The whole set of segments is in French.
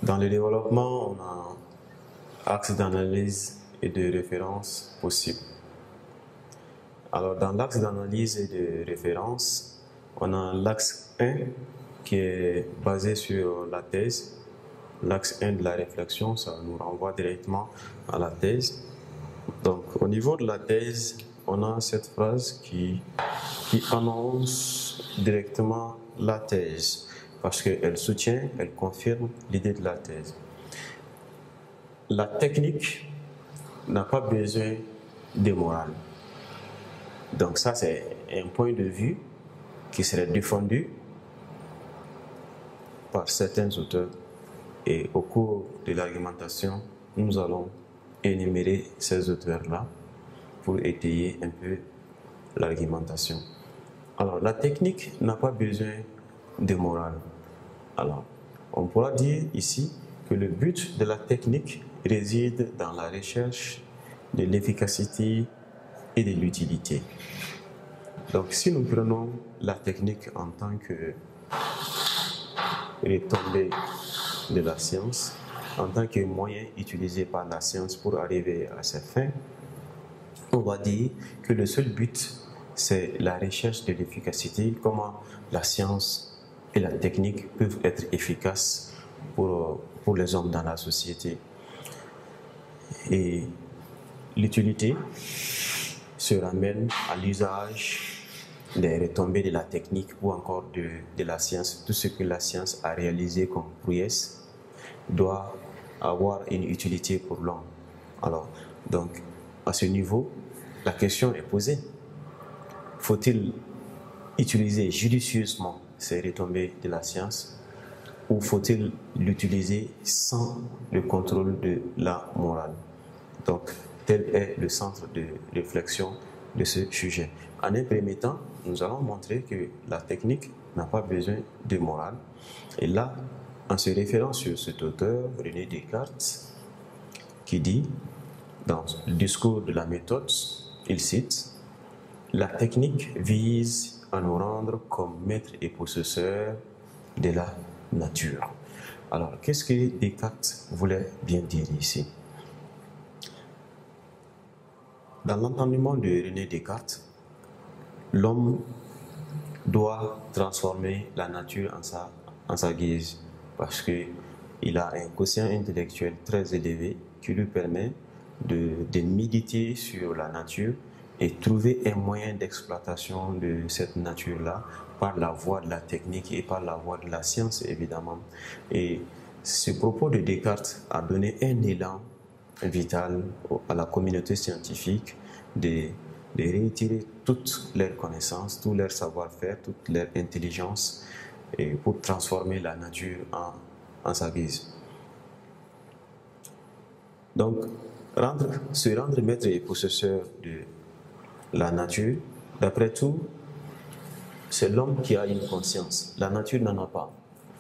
Dans le développement, on a axe d'analyse et de référence possible. Alors, dans l'axe d'analyse et de référence, on a l'axe 1 qui est basé sur la thèse. L'axe 1 de la réflexion, ça nous renvoie directement à la thèse. Donc, au niveau de la thèse, on a cette phrase qui annonce directement la thèse, parce qu'elle soutient, elle confirme l'idée de la thèse. La technique n'a pas besoin de morale. Donc ça, c'est un point de vue qui serait défendu par certains auteurs. Et au cours de l'argumentation, nous allons énumérer ces auteurs-là pour étayer un peu l'argumentation. Alors, la technique n'a pas besoin de morale. Alors, on pourra dire ici que le but de la technique réside dans la recherche de l'efficacité et de l'utilité. Donc, si nous prenons la technique en tant que retombée de la science, en tant que moyen utilisé par la science pour arriver à ses fins, on va dire que le seul but, c'est la recherche de l'efficacité, comment la science et la technique peuvent être efficaces pour les hommes dans la société. Et l'utilité se ramène à l'usage des retombées de la technique ou encore de la science. Tout ce que la science a réalisé comme prouesse doit avoir une utilité pour l'homme. Alors, donc, à ce niveau, la question est posée. Faut-il utiliser judicieusement ces retombées de la science ou faut-il l'utiliser sans le contrôle de la morale? Donc, tel est le centre de réflexion de ce sujet. En un premier temps, nous allons montrer que la technique n'a pas besoin de morale. Et là, en se référant sur cet auteur, René Descartes, qui dit, dans le discours de la méthode, il cite, « La technique vise à nous rendre comme maîtres et possesseurs de la nature. » Alors, qu'est-ce que Descartes voulait bien dire ici? Dans l'entendement de René Descartes, l'homme doit transformer la nature en sa guise, parce qu'il a un quotient intellectuel très élevé qui lui permet de méditer sur la nature et trouver un moyen d'exploitation de cette nature-là par la voie de la technique et par la voie de la science, évidemment. Et ce propos de Descartes a donné un élan vital à la communauté scientifique de réitérer toutes leurs connaissances, tout leur savoir-faire, toute leur intelligence et pour transformer la nature en sa guise. Donc, se rendre maître et possesseur de la nature, d'après tout, c'est l'homme qui a une conscience. La nature n'en a pas.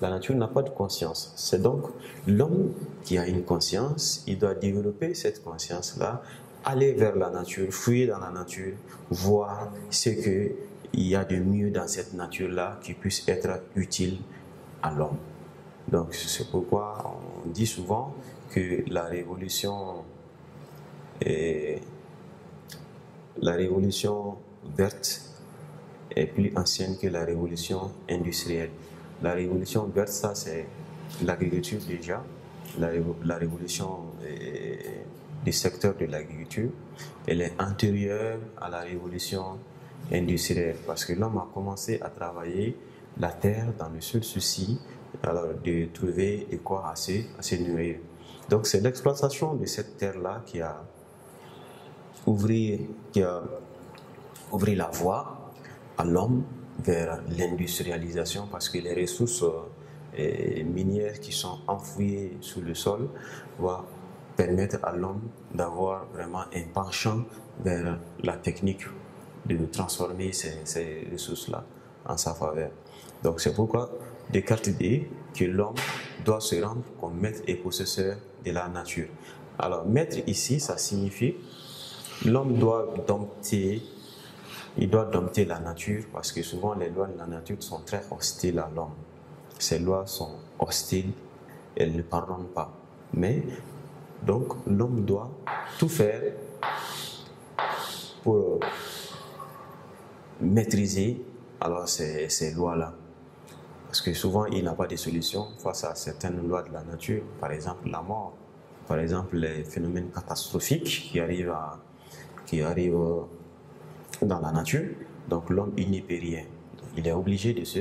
La nature n'a pas de conscience. C'est donc l'homme qui a une conscience, il doit développer cette conscience-là, aller vers la nature, fouiller dans la nature, voir ce qu'il y a de mieux dans cette nature-là qui puisse être utile à l'homme. Donc c'est pourquoi on dit souvent que la révolution verte est plus ancienne que la révolution industrielle. La révolution verte, ça c'est l'agriculture déjà, la révolution du secteur de l'agriculture, elle est antérieure à la révolution industrielle parce que l'homme a commencé à travailler la terre dans le seul souci de trouver de quoi se nourrir. Donc c'est l'exploitation de cette terre-là qui a ouvert la voie à l'homme vers l'industrialisation parce que les ressources minières qui sont enfouies sous le sol vont permettre à l'homme d'avoir vraiment un penchant vers la technique de transformer ces ressources-là en sa faveur. Donc c'est pourquoi Descartes dit que l'homme doit se rendre comme maître et possesseur de la nature. Alors maître ici, ça signifie l'homme doit dompter la nature parce que souvent les lois de la nature sont très hostiles à l'homme. Ces lois sont hostiles elle ne pardonne pas. Mais, donc, l'homme doit tout faire pour maîtriser alors ces lois-là. Parce que souvent, il n'a pas de solution face à certaines lois de la nature, par exemple la mort, par exemple les phénomènes catastrophiques qui arrivent dans la nature. Donc l'homme, il n'y peut rien. Il est obligé de se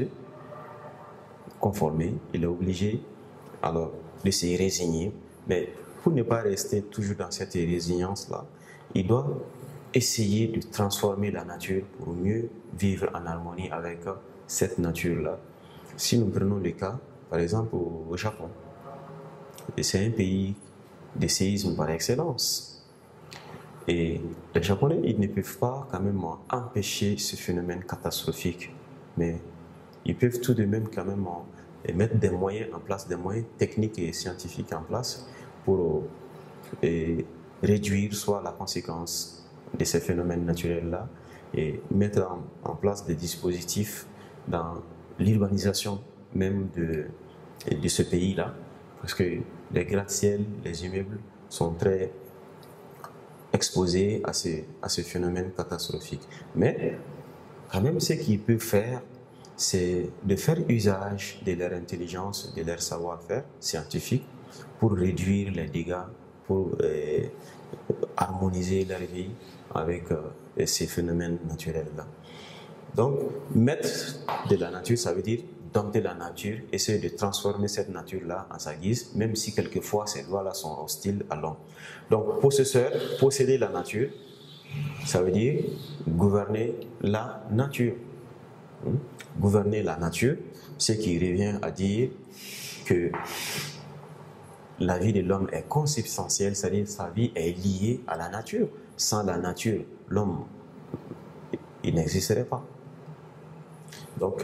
conformer, il est obligé alors de se résigner. Mais pour ne pas rester toujours dans cette résilience-là, il doit essayer de transformer la nature pour mieux vivre en harmonie avec cette nature-là. Si nous prenons le cas, par exemple, au Japon, c'est un pays de séisme par excellence. Et les Japonais, ils ne peuvent pas quand même empêcher ce phénomène catastrophique, mais ils peuvent tout de même quand même mettre des moyens en place, des moyens techniques et scientifiques en place pour réduire soit la conséquence de ces phénomènes naturels-là et mettre en place des dispositifs dans l'urbanisation même de ce pays-là, parce que les gratte-ciel, les immeubles sont très exposés à ce phénomène catastrophique. Mais quand même, ce qu'ils peuvent faire, c'est de faire usage de leur intelligence, de leur savoir-faire scientifique pour réduire les dégâts, pour harmoniser leur vie avec ces phénomènes naturels-là. Donc, maître de la nature, ça veut dire dompter la nature, essayer de transformer cette nature-là à sa guise, même si quelquefois ces lois-là sont hostiles à l'homme. Donc, possesseur, posséder la nature, ça veut dire gouverner la nature. Gouverner la nature, ce qui revient à dire que la vie de l'homme est consubstantielle, c'est-à-dire sa vie est liée à la nature. Sans la nature, l'homme, il n'existerait pas. Donc,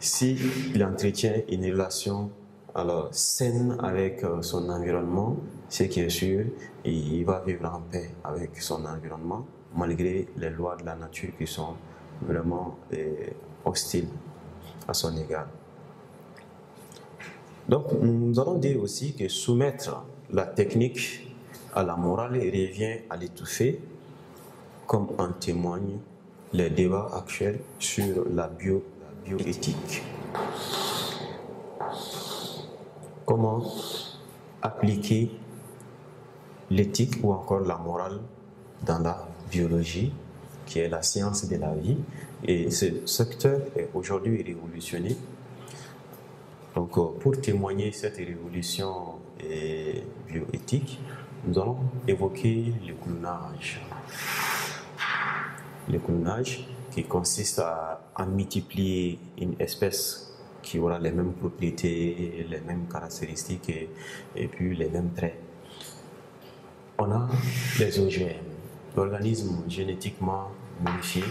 s'il entretient une relation alors, saine avec son environnement, ce qui est sûr, il va vivre en paix avec son environnement, malgré les lois de la nature qui sont vraiment hostiles à son égard. Donc, nous allons dire aussi que soumettre la technique à la morale revient à l'étouffer, comme en témoignent les débats actuels sur la bioéthique. Comment appliquer l'éthique ou encore la morale dans la biologie, qui est la science de la vie. Et ce secteur est aujourd'hui révolutionné. Donc, pour témoigner cette révolution bioéthique, nous allons évoquer le clonage. Le clonage qui consiste à multiplier une espèce qui aura les mêmes propriétés, les mêmes caractéristiques et puis les mêmes traits. On a les OGM, l'organisme génétiquement modifié.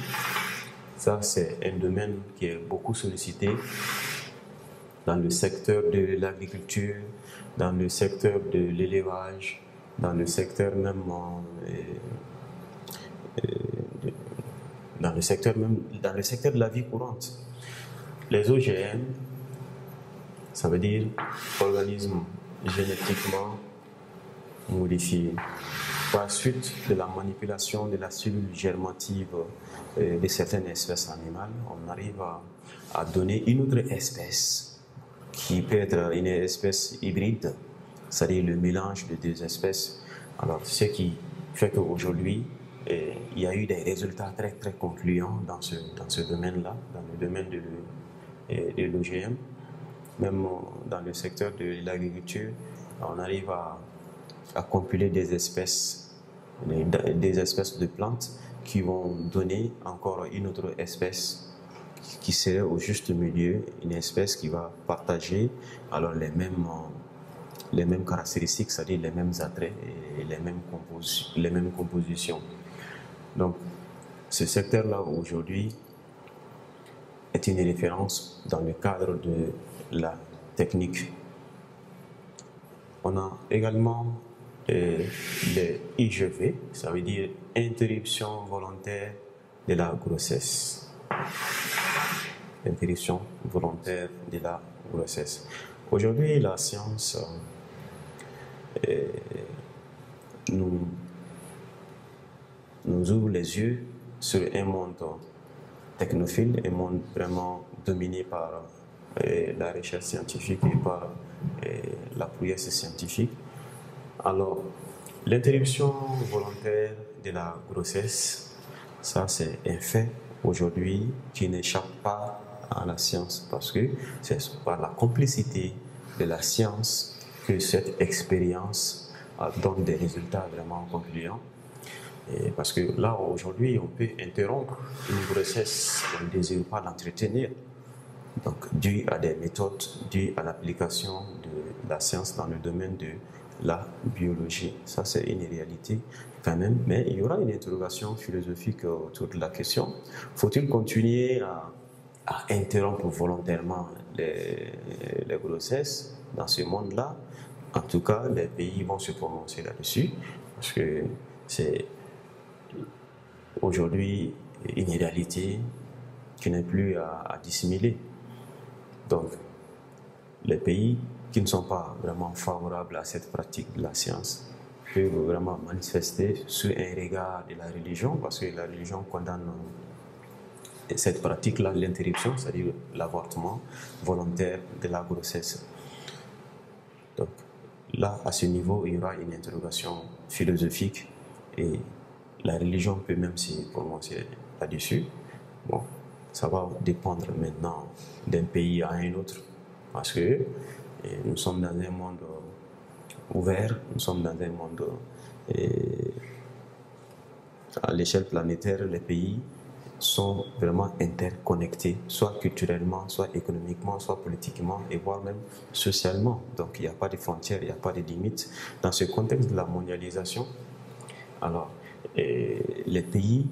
Ça, c'est un domaine qui est beaucoup sollicité dans le secteur de l'agriculture, dans le secteur de l'élevage, dans le secteur même dans le secteur de la vie courante. Les OGM, ça veut dire organismes génétiquement modifiés. Par suite de la manipulation de la cellule germinative de certaines espèces animales, on arrive à donner une autre espèce qui peut être une espèce hybride, c'est-à-dire le mélange de deux espèces. Alors, ce qui fait qu'aujourd'hui, il y a eu des résultats très très concluants dans ce domaine-là, dans le domaine de l'OGM. Même dans le secteur de l'agriculture, on arrive à compiler des espèces de plantes qui vont donner encore une autre espèce qui serait au juste milieu, une espèce qui va partager alors les mêmes caractéristiques, c'est-à-dire les mêmes attraits et les mêmes compositions. Donc, ce secteur-là aujourd'hui est une référence dans le cadre de la technique. On a également les IGV, ça veut dire interruption volontaire de la grossesse. Interruption volontaire de la grossesse. Aujourd'hui, la science nous ouvre les yeux sur un monde technophile, un monde vraiment dominé par la recherche scientifique et par la prouesse scientifique. Alors, l'interruption volontaire de la grossesse, ça c'est un fait aujourd'hui qui n'échappe pas à la science, parce que c'est par la complicité de la science que cette expérience donne des résultats vraiment concluants. Et parce que là, aujourd'hui, on peut interrompre une grossesse, on ne désire pas l'entretenir. Donc, dû à des méthodes, dû à l'application de la science dans le domaine de la biologie. Ça, c'est une réalité quand même. Mais il y aura une interrogation philosophique autour de la question. Faut-il continuer à interrompre volontairement les grossesses dans ce monde-là? En tout cas, les pays vont se prononcer là-dessus, parce que c'est aujourd'hui une réalité qui n'est plus à dissimuler. Donc, les pays qui ne sont pas vraiment favorables à cette pratique de la science peuvent vraiment manifester sur un regard de la religion, parce que la religion condamne cette pratique-là, l'interruption, c'est-à-dire l'avortement volontaire de la grossesse. Donc, là, à ce niveau, il y aura une interrogation philosophique et la religion peut même s'y prononcer là-dessus. Bon, ça va dépendre maintenant d'un pays à un autre, parce que nous sommes dans un monde ouvert, nous sommes dans un monde à l'échelle planétaire, les pays sont vraiment interconnectés, soit culturellement, soit économiquement, soit politiquement, et voire même socialement. Donc il n'y a pas de frontières, il n'y a pas de limites. Dans ce contexte de la mondialisation, alors les pays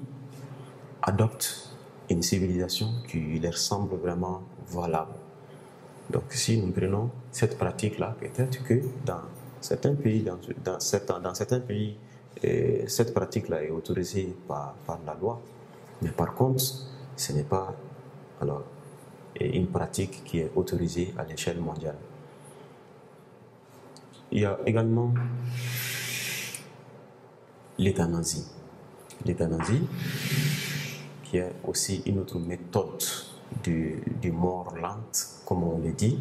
adoptent une civilisation qui leur semble vraiment valable. Donc si nous prenons cette pratique-là, peut-être que dans certains pays, cette pratique-là est autorisée par la loi. Mais par contre, ce n'est pas une pratique qui est autorisée à l'échelle mondiale. Il y a également l'euthanasie. L'euthanasie, qui est aussi une autre méthode de mort lente, comme on le dit,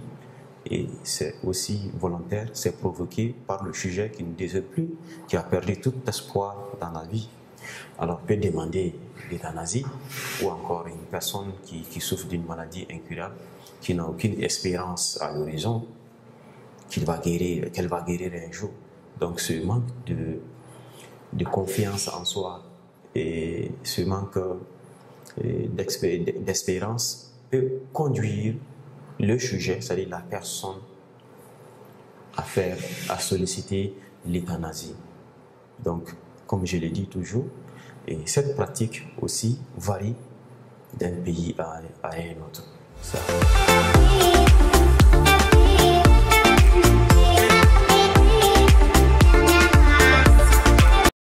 et c'est aussi volontaire, c'est provoqué par le sujet qui ne désire plus, qui a perdu tout espoir dans la vie. Alors, peut demander l'euthanasie, ou encore une personne qui souffre d'une maladie incurable, qui n'a aucune espérance à l'horizon, qu'elle va guérir un jour. Donc, ce manque de confiance en soi et ce manque d'espérance peut conduire le sujet, c'est-à-dire la personne, à solliciter l'euthanasie. Donc, comme je l'ai dit toujours, et cette pratique aussi varie d'un pays à un autre. Ça.